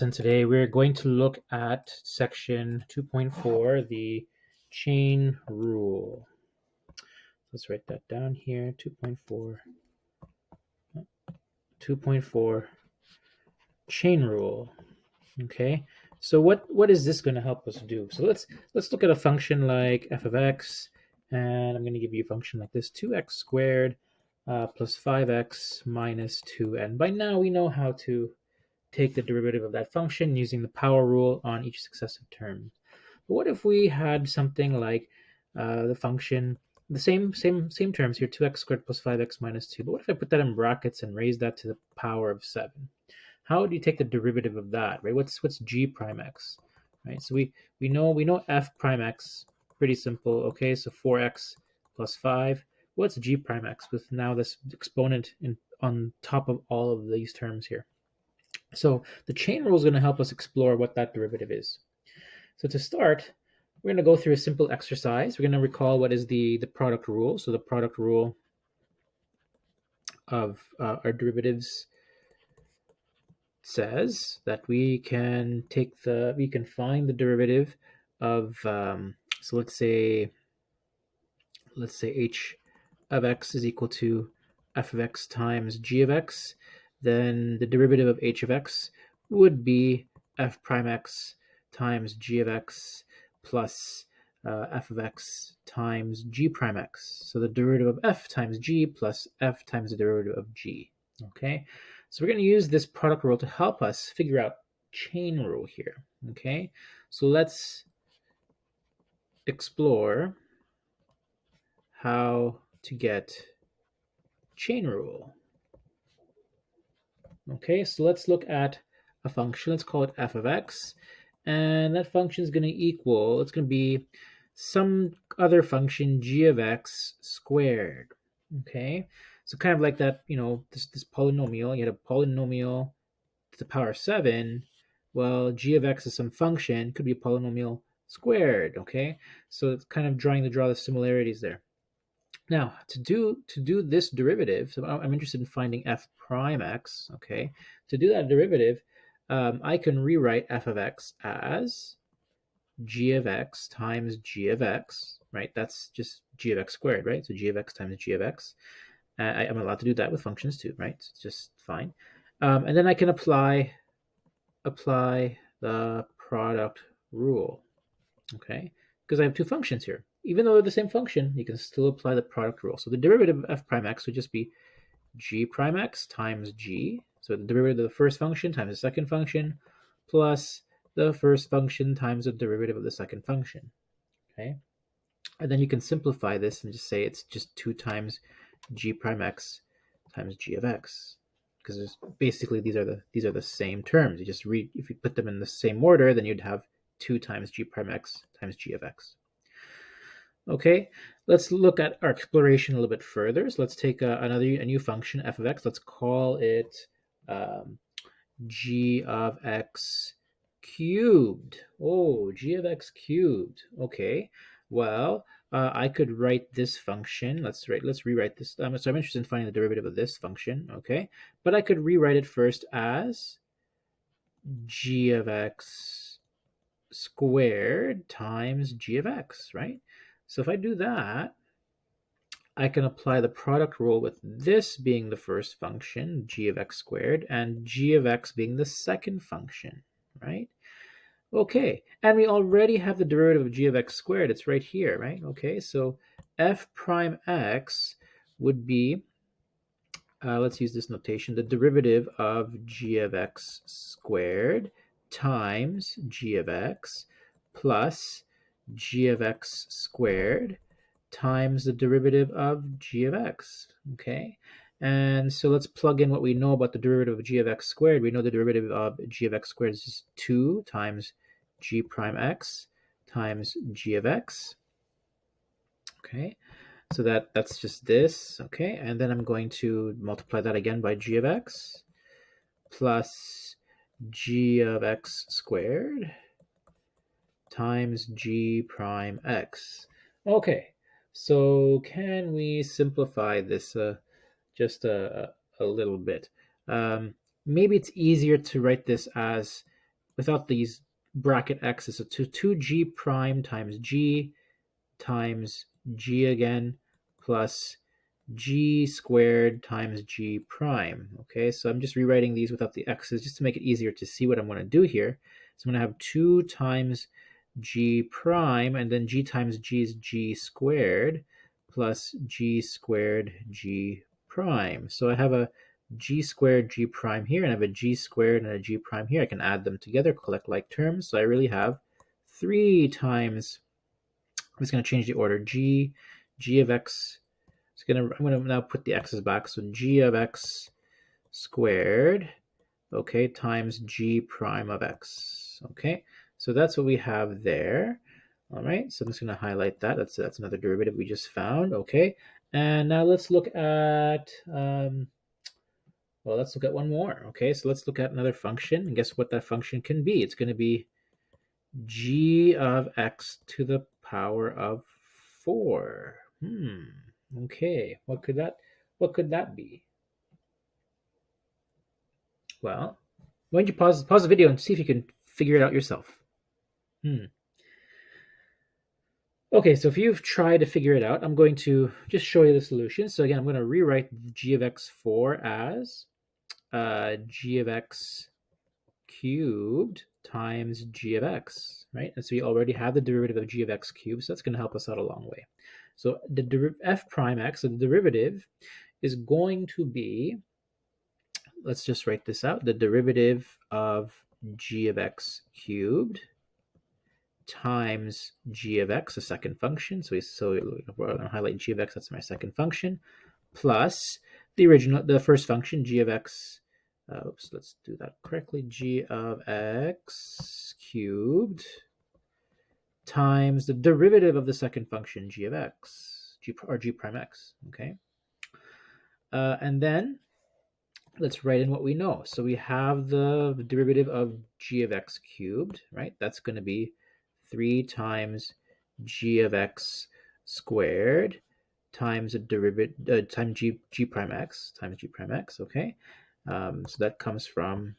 And today we're going to look at section 2.4, the chain rule. Let's write that down here, 2.4, 2.4 chain rule. Okay, so what is this going to help us do? So let's look at a function like f of x, and I'm going to give you a function like this, 2x squared plus 5x minus 2. And by now we know how to take the derivative of that function using the power rule on each successive term. But what if we had something like the function, the same terms here, 2x squared plus 5x minus 2. But what if I put that in brackets and raise that to the power of 7? How do you take the derivative of that, right? What's g prime x, right? So we know f prime x, pretty simple. Okay, so 4x plus 5. What's g prime x with now this exponent on top of all of these terms here? So the chain rule is going to help us explore what that derivative is. So to start, we're going to go through a simple exercise. We're going to recall what is the product rule. So the product rule of our derivatives says that we can find the derivative of so let's say h of x is equal to f of x times g of x. Then the derivative of h of x would be f prime x times g of x plus f of x times g prime x. So the derivative of f times g plus f times the derivative of g. Okay, so we're going to use this product rule to help us figure out chain rule here. Okay, so let's explore how to get chain rule. Okay, so let's look at a function. Let's call it f of x. And that function is going to equal, it's going to be some other function g of x squared. Okay, so kind of like that, this polynomial. You had a polynomial to the power of 7. Well, g of x is some function, could be a polynomial squared. Okay, so it's kind of draw the similarities there. Now, to do this derivative, so I'm interested in finding f prime x. Okay, to do that derivative, I can rewrite f of x as g of x times g of x, right? That's just g of x squared, right? So g of x times g of x. I'm allowed to do that with functions too, right? It's just fine. And then I can apply the product rule, okay? Because I have two functions here. Even though they're the same function, you can still apply the product rule. So the derivative of f prime x would just be g prime x times g. So the derivative of the first function times the second function plus the first function times the derivative of the second function. Okay, and then you can simplify this and just say it's just 2 times g prime x times g of x, because basically these are the same terms. You just read, if you put them in the same order, then you'd have 2 times g prime x times g of x. Okay, let's look at our exploration a little bit further. So let's take a new function, f of x. Let's call it g of x cubed. Oh, g of x cubed. Okay, well, I could write this function. Let's rewrite this. So I'm interested in finding the derivative of this function. Okay, but I could rewrite it first as g of x squared times g of x, right? So if I do that, I can apply the product rule with this being the first function, g of x squared, and g of x being the second function, right? Okay, and we already have the derivative of g of x squared. It's right here, right? Okay, so f prime x would be, let's use this notation, the derivative of g of x squared times g of x plus g of x squared times the derivative of g of x. Okay, and so let's plug in what we know about the derivative of g of x squared. We know the derivative of g of x squared is just 2 times g prime x times g of x. Okay, so that's just this. Okay, and then I'm going to multiply that again by g of x plus g of x squared times g prime x. Okay, so can we simplify this just a little bit? Maybe it's easier to write this as without these bracket x's. So 2g prime times g again plus g squared times g prime. Okay, so I'm just rewriting these without the x's just to make it easier to see what I'm going to do here. So I'm going to have 2 times g prime, and then g times g is g squared plus g squared g prime. So I have a g squared g prime here, and I have a g squared and a g prime here. I can add them together, collect like terms. So I really have 3 times, I'm just going to change the order, g of x. I'm going to now put the x's back. So g of x squared, okay, times g prime of x. Okay, so that's what we have there. All right, so I'm just going to highlight that. That's another derivative we just found. Okay, and now let's look at well, let's look at one more. Okay, so let's look at another function, and guess what that function can be? It's going to be g of x to the power of 4. Okay, what could that be? Well, why don't you pause the video and see if you can figure it out yourself. Okay, so if you've tried to figure it out, I'm going to just show you the solution. So again, I'm going to rewrite g of x4 as g of x cubed times g of x, right? And so we already have the derivative of g of x cubed, so that's going to help us out a long way. So the f prime x, so the derivative is going to be, let's just write this out, the derivative of g of x cubed times g of x, a second function. So we're going to highlight g of x, that's my second function, plus the first function, g of x, let's do that correctly, g of x cubed times the derivative of the second function, g of x, g prime x, okay? And then let's write in what we know. So we have the derivative of g of x cubed, right? That's going to be 3 times g of x squared times a derivative times g prime x times g prime x. Okay, so that comes from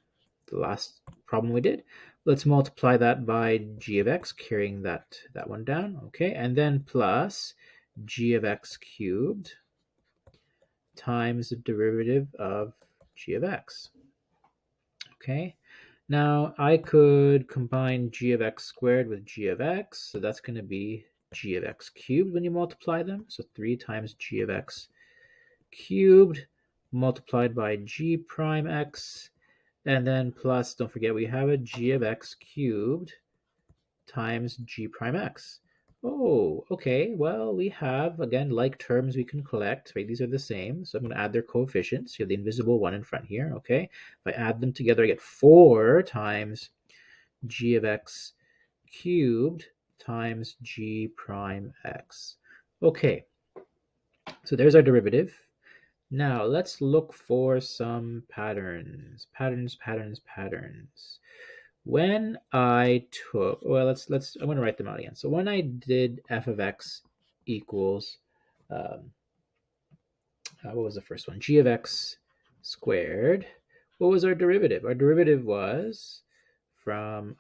the last problem we did. Let's multiply that by g of x, carrying that one down. Okay, and then plus g of x cubed times the derivative of g of x. Okay, now I could combine g of x squared with g of x, so that's going to be g of x cubed when you multiply them. So 3 times g of x cubed multiplied by g prime x, and then plus, don't forget, we have a g of x cubed times g prime x. Oh, okay, well, we have, again, like terms we can collect, right? These are the same, so I'm going to add their coefficients. You have the invisible one in front here, okay? If I add them together, I get 4 times g of x cubed times g prime x. Okay, so there's our derivative. Now, let's look for some patterns. When I took, well, I'm going to write them out again. So when I did f of x equals, what was the first one? G of x squared. What was our derivative? Our derivative was from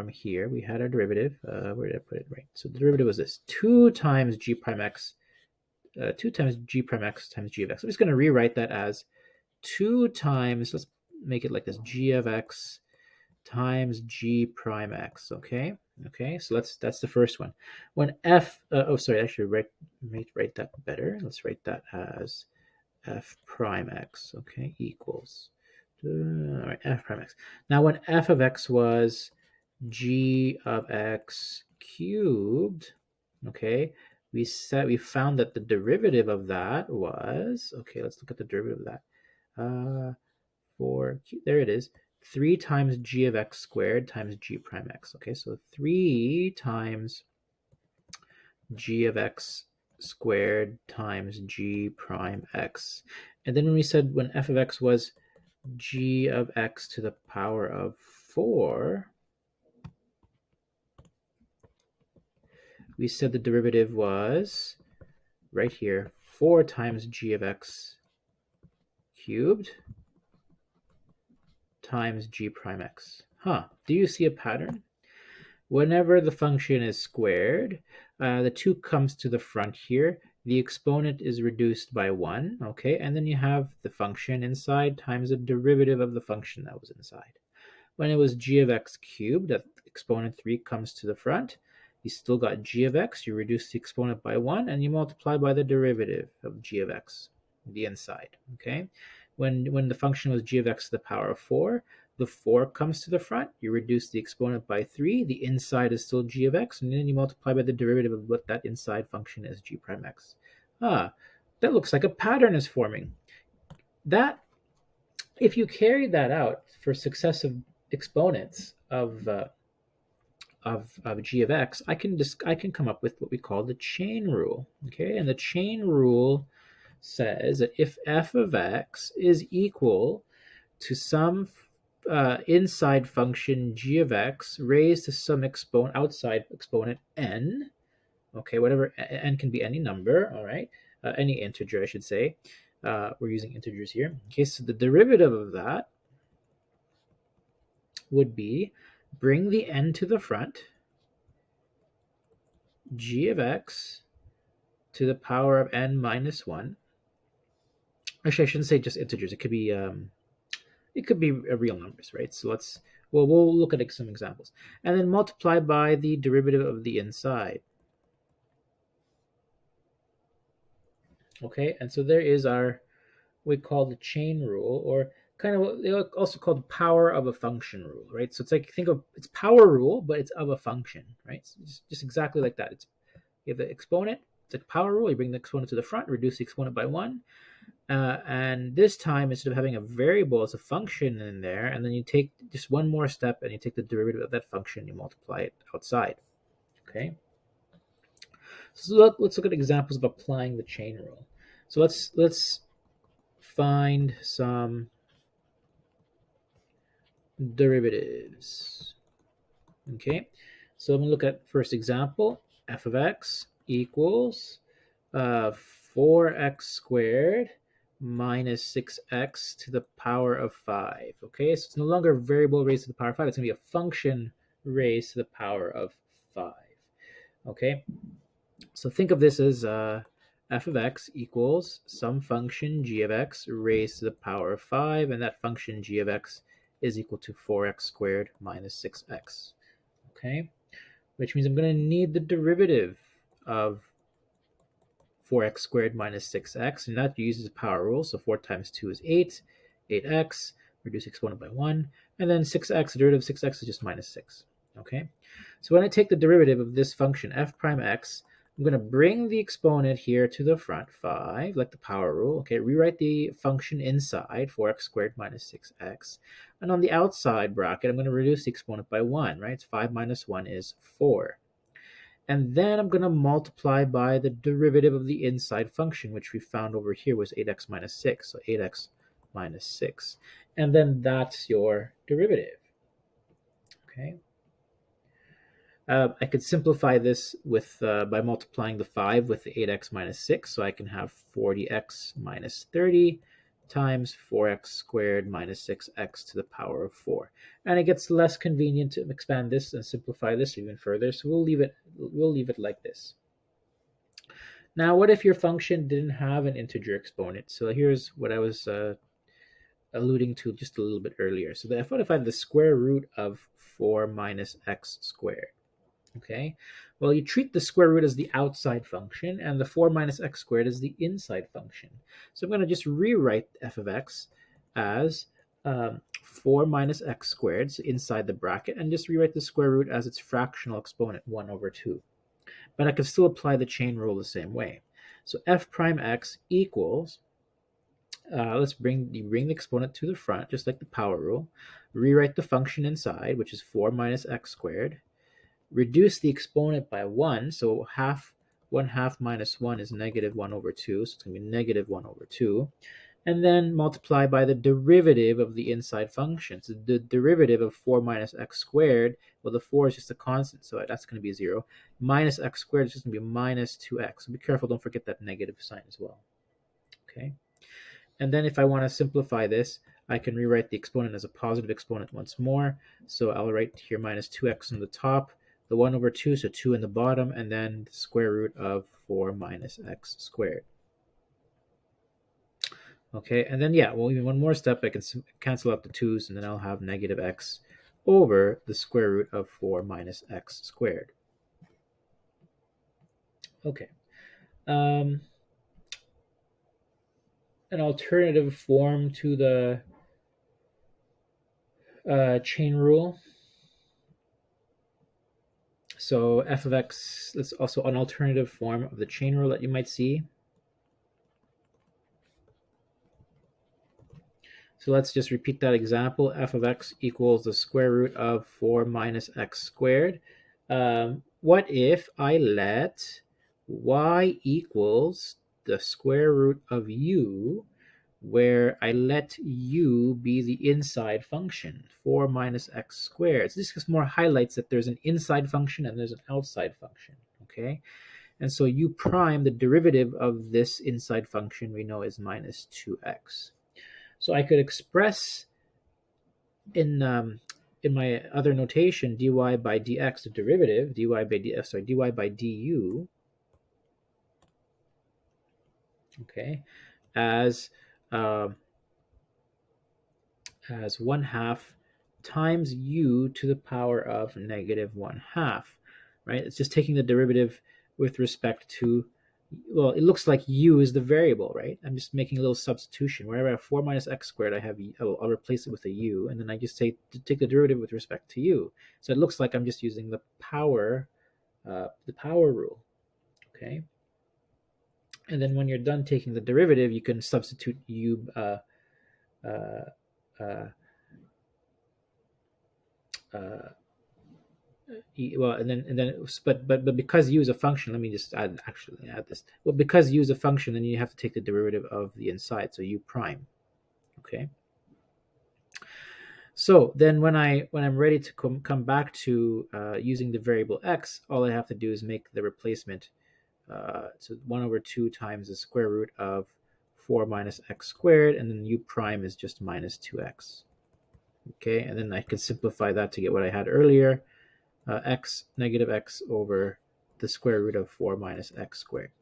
here. We had our derivative. Where did I put it? Right. So the derivative was this: 2 times g prime x, 2 times g prime x times g of x. I'm just going to rewrite that as 2 times. Let's make it like this: g of x times g prime x. Okay, so that's the first one. When f sorry, I should write that better. Let's write that as f prime x, okay, equals all right, f prime x. Now when f of x was g of x cubed, okay, we found that the derivative of that was, okay, let's look at the derivative of that. There it is, 3 times g of x squared times g prime x. Okay, so 3 times g of x squared times g prime x. And then when we said when f of x was g of x to the power of 4, we said the derivative was right here, 4 times g of x cubed times g prime x. Do you see a pattern? Whenever the function is squared, the 2 comes to the front here. The exponent is reduced by 1, okay? And then you have the function inside times the derivative of the function that was inside. When it was g of x cubed, that exponent 3 comes to the front. You still got g of x. You reduce the exponent by 1, and you multiply by the derivative of g of x, the inside, okay? When the function was g of x to the power of 4, the 4 comes to the front. You reduce the exponent by 3. The inside is still g of x, and then you multiply by the derivative of what that inside function is, g prime x. That looks like a pattern is forming. That, if you carry that out for successive exponents of g of x, I can come up with what we call the chain rule. Okay, and the chain rule says that if f of x is equal to some inside function g of x raised to some outside exponent n, okay, whatever, n can be any number, all right, any integer, I should say. We're using integers here. Okay, so the derivative of that would be bring the n to the front, g of x to the power of n minus 1. Actually, I shouldn't say just integers. It could be real numbers, right? So we'll look at some examples, and then multiply by the derivative of the inside. Okay, and so there is our, we call the chain rule, or kind of what they also call the power of a function rule, right? So it's like, think of, it's power rule, but it's of a function, right? So just exactly like that. It's, you have the exponent, it's like power rule. You bring the exponent to the front, reduce the exponent by 1. And this time, instead of having a variable as a function in there, and then you take just one more step and you take the derivative of that function, you multiply it outside. Okay. So let's look at examples of applying the chain rule. So let's find some derivatives. Okay. So I'm going to look at first example. F of x equals 4x squared minus 6x to the power of 5. Okay, so it's no longer a variable raised to the power of 5. It's going to be a function raised to the power of 5. Okay, so think of this as f of x equals some function g of x raised to the power of 5, and that function g of x is equal to 4x squared minus 6x. Okay, which means I'm going to need the derivative of 4x squared minus 6x, and that uses the power rule. So 4 times 2 is 8, 8x, reduce exponent by 1, and then 6x, the derivative of 6x is just minus 6. Okay, so when I take the derivative of this function, f prime x, I'm going to bring the exponent here to the front, 5, like the power rule. Okay, rewrite the function inside, 4x squared minus 6x. And on the outside bracket, I'm going to reduce the exponent by 1, right? It's 5 minus 1 is 4. And then I'm going to multiply by the derivative of the inside function, which we found over here was 8x minus 6. So 8x minus 6. And then that's your derivative. Okay. I could simplify this with by multiplying the 5 with the 8x minus 6. So I can have 40x minus 30 times 4x squared minus 6x to the power of 4. And it gets less convenient to expand this and simplify this even further. So we'll leave it like this. Now, what if your function didn't have an integer exponent? So here's what I was alluding to just a little bit earlier. So if I find the square root of 4 minus x squared. Okay, well, you treat the square root as the outside function, and the 4 minus x squared is the inside function. So I'm going to just rewrite f of x as 4 minus x squared, so inside the bracket, and just rewrite the square root as its fractional exponent, 1 over 2. But I can still apply the chain rule the same way. So f prime x equals, let's bring the exponent to the front, just like the power rule. Rewrite the function inside, which is 4 minus x squared. Reduce the exponent by 1, so 1 half minus 1 is negative 1 over 2, so it's going to be negative 1 over 2. And then multiply by the derivative of the inside function. So the derivative of 4 minus x squared, well, the 4 is just a constant, so that's going to be 0. Minus x squared is just going to be minus 2x. So be careful, don't forget that negative sign as well. Okay. And then if I want to simplify this, I can rewrite the exponent as a positive exponent once more. So I'll write here minus 2x on the top, the 1 over 2, so 2 in the bottom, and then the square root of 4 minus x squared. Okay, and then yeah, well, even one more step, I can cancel out the 2's, and then I'll have negative x over the square root of 4 minus x squared. Okay. An alternative form to the chain rule. So f of x is also an alternative form of the chain rule that you might see. So let's just repeat that example. F of x equals the square root of 4 minus x squared. What if I let y equals the square root of u, where I let u be the inside function, 4 minus x squared. So this just more highlights that there's an inside function and there's an outside function, okay? And so u prime, the derivative of this inside function, we know is minus 2x. So I could express in my other notation dy by dx, the derivative dy by du, okay, as uh, as 1/2 times u to the power of negative 1/2, right? It's just taking the derivative with respect to, well, it looks like u is the variable, right? I'm just making a little substitution. Wherever I have 4 minus x squared, I'll replace it with a u, and then I just take the derivative with respect to u. So it looks like I'm just using the power rule, okay? And then when you're done taking the derivative, you can substitute u uh, uh, uh, well, but because u is a function, let me just add this. Well, because u is a function, then you have to take the derivative of the inside, so u prime. Okay. So then when I'm ready to come back to using the variable x, all I have to do is make the replacement. So 1 over 2 times the square root of 4 minus x squared, and then u prime is just minus 2x. Okay, and then I can simplify that to get what I had earlier. X, negative x over the square root of 4 minus x squared.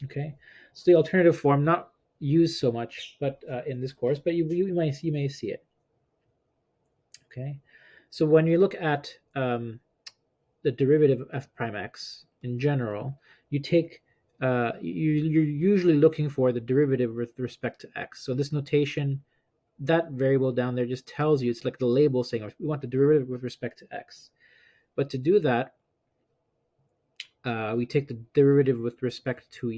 Okay, so the alternative form, not used so much but in this course, but you may see it. Okay, so when you look at the derivative of f prime x in general, you take you're usually looking for the derivative with respect to x. So this notation, that variable down there just tells you, it's like the label saying we want the derivative with respect to x. But to do that, we take the derivative with respect to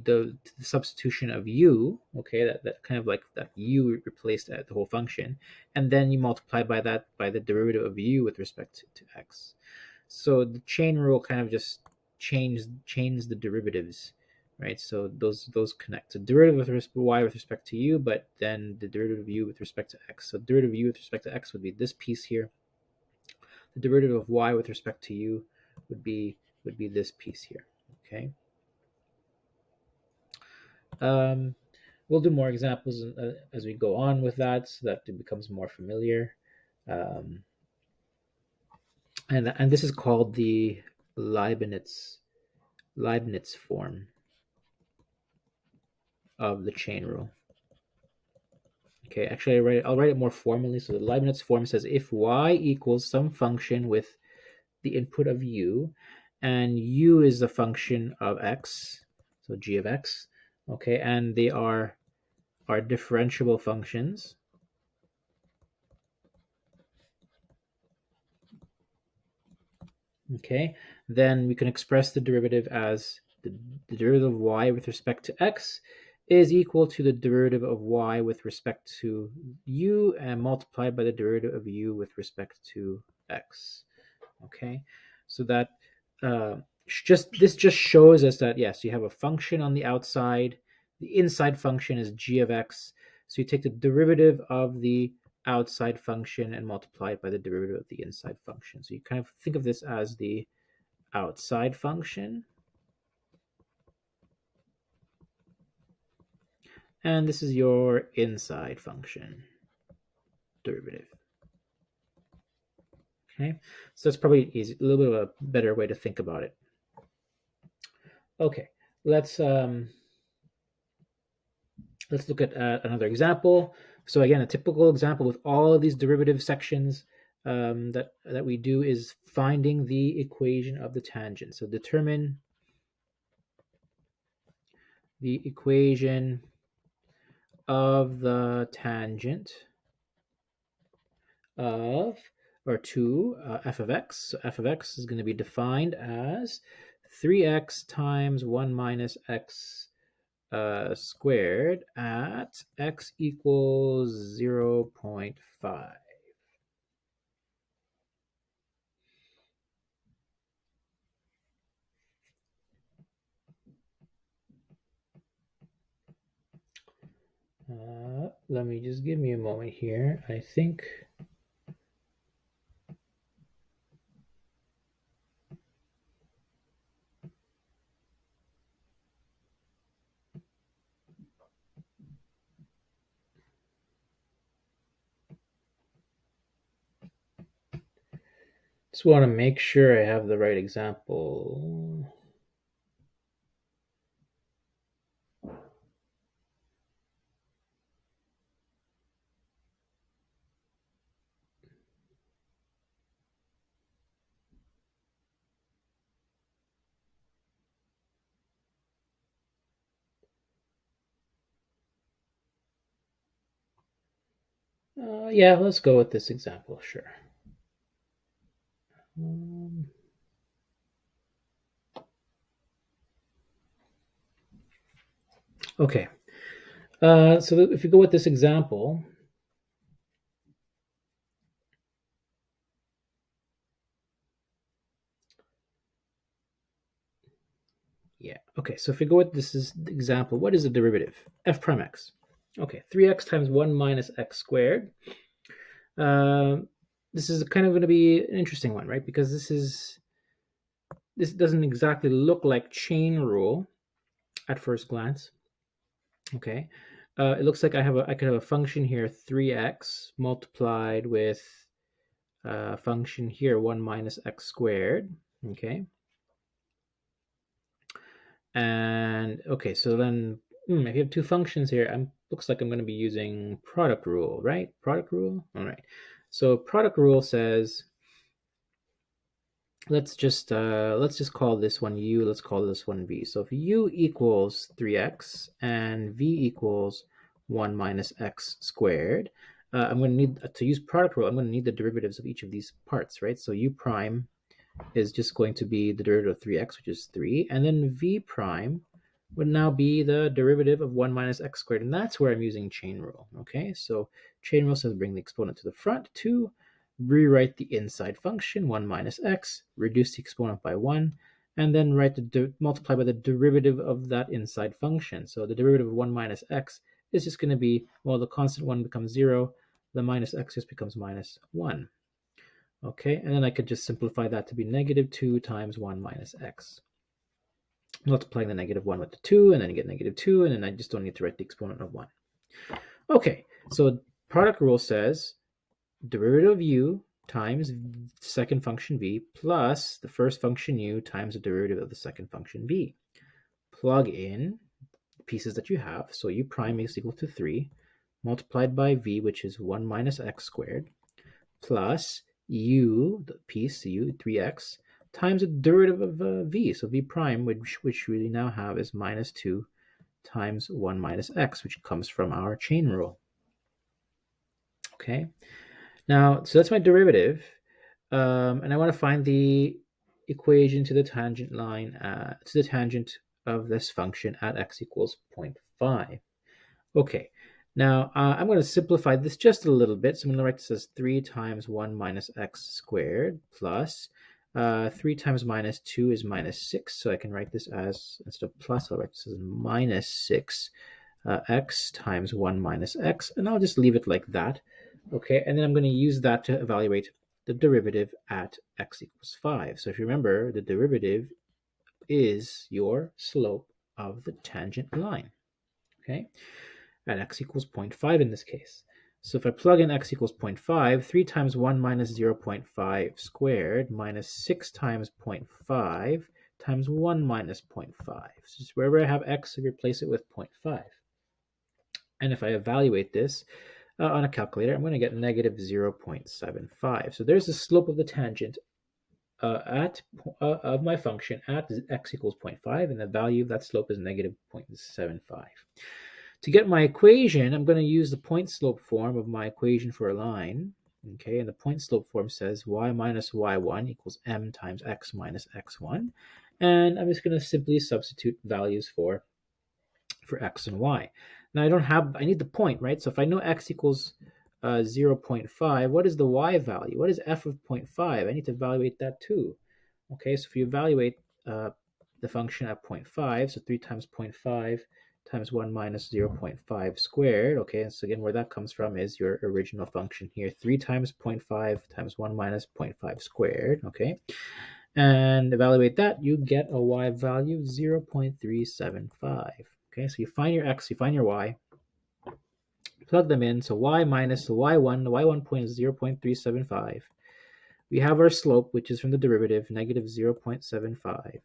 the substitution of u, okay, that kind of like that u replaced the whole function, and then you multiply by that by the derivative of u with respect to x. So the chain rule kind of just chains the derivatives, right? So those connect. So derivative with y with respect to u, but then the derivative of u with respect to x. So derivative of u with respect to x would be this piece here. The derivative of y with respect to u would be this piece here. Okay. We'll do more examples as we go on with that, so that it becomes more familiar. And this is called the Leibniz form of the chain rule. Okay, actually, I'll write it more formally. So the Leibniz form says if y equals some function with the input of u, and u is the function of x, so g of x, okay, and they are differentiable functions. Okay, then we can express the derivative as the derivative of y with respect to x is equal to the derivative of y with respect to u and multiplied by the derivative of u with respect to x. Okay, so that this just shows us that yes, you have a function on the outside. The inside function is g of x. So you take the derivative of the outside function and multiply it by the derivative of the inside function. So you kind of think of this as the outside function. And this is your inside function. derivative. Okay, so that's probably easy, a little bit of a better way to think about it. Okay, let's look at another example. So again, a typical example with all of these derivative sections that we do is finding the equation of the tangent. So determine the equation of the tangent of or to f of x. So f of x is going to be defined as 3x times 1 minus x squared at x equals 0.5. Let me just give me a moment here. I think just want to make sure I have the right example. Yeah, let's go with this example, sure. Okay, so if you go with this example, yeah, okay, so if we go with this is the example, what is the derivative? F prime x. Okay, 3x times 1 minus x squared. This is kind of going to be an interesting one, right? Because this doesn't exactly look like chain rule at first glance. Okay, it looks like I could have a function here 3x multiplied with a function here 1 minus x squared. Okay, and okay, so then if you have two functions here, looks like I'm going to be using product rule, right? Product rule. All right. So product rule says let's just call this one u, let's call this one v. So if u equals 3x and v equals 1 minus x squared, I'm going to need to use product rule. I'm going to need the derivatives of each of these parts, right? So u prime is just going to be the derivative of 3x, which is 3, and then v prime would now be the derivative of 1 minus x squared, and that's where I'm using chain rule. Okay, so chain rule says bring the exponent to the front. 2, rewrite the inside function 1 minus x, reduce the exponent by 1, and then multiply by the derivative of that inside function. So the derivative of 1 minus x is just going to be, well, the constant 1 becomes 0, the minus x just becomes minus 1. Okay, and then I could just simplify that to be negative 2 times 1 minus x. Multiplying the negative 1 with the 2, and then you get negative 2, and then I just don't need to write the exponent of 1. Okay, so product rule says derivative of u times the second function v plus the first function u times the derivative of the second function v. Plug in the pieces that you have. So u prime is equal to 3 multiplied by v, which is 1 minus x squared, plus u, the piece, u, 3x, times the derivative of v. So v prime, which we now have is minus 2 times 1 minus x, which comes from our chain rule. Okay, now, so that's my derivative. And I want to find the equation to the tangent line, to the tangent of this function at x equals 0.5. Okay, now I'm going to simplify this just a little bit. So I'm going to write this as 3 times 1 minus x squared plus 3 times minus 2 is minus 6. So I can write this as, instead of plus, I'll write this as minus 6 x times 1 minus x. And I'll just leave it like that. Okay, and then I'm going to use that to evaluate the derivative at x equals 5. So if you remember, the derivative is your slope of the tangent line. Okay, at x equals 0.5 in this case. So if I plug in x equals 0.5, 3 times 1 minus 0.5 squared minus 6 times 0.5 times 1 minus 0.5. So just wherever I have x, I replace it with 0.5. And if I evaluate this on a calculator, I'm going to get negative 0.75. So there's the slope of the tangent of my function at x equals 0.5, and the value of that slope is negative 0.75. To get my equation, I'm going to use the point slope form of my equation for a line. Okay, and the point slope form says y minus y1 equals m times x minus x1. And I'm just going to simply substitute values for x and y. Now I need the point, right? So if I know x equals 0.5, what is the y value? What is f of 0.5? I need to evaluate that too. Okay, so if you evaluate the function at 0.5, so 3 times 0.5 times 1 minus 0.5 squared, okay, and so again, where that comes from is your original function here, 3 times 0.5 times 1 minus 0.5 squared, okay, and evaluate that, you get a y value of 0.375. Okay, so you find your x, you find your y, plug them in, so y minus the y1, the y1 point is 0.375. We have our slope, which is from the derivative, negative 0.75,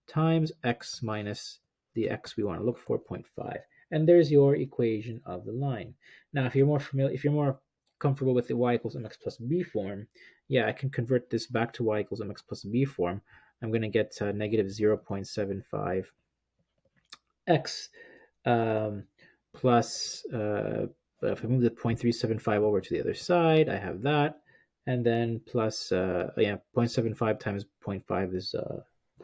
times x minus the x we want to look for, 0.5. And there's your equation of the line. Now, if you're more comfortable with the y equals mx plus b form, yeah, I can convert this back to y equals mx plus b form. I'm going to get negative 0.75 x plus, if I move the 0.375 over to the other side, I have that. And then plus, 0.75 times 0.5 is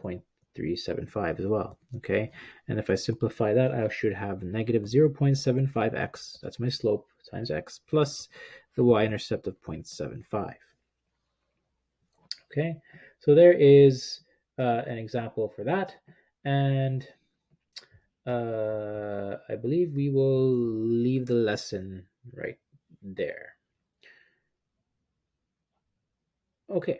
0.375 as well. Okay. And if I simplify that, I should have negative 0.75x, that's my slope, times x, plus the y-intercept of 0.75. Okay. So there is an example for that. And I believe we will leave the lesson right there. Okay.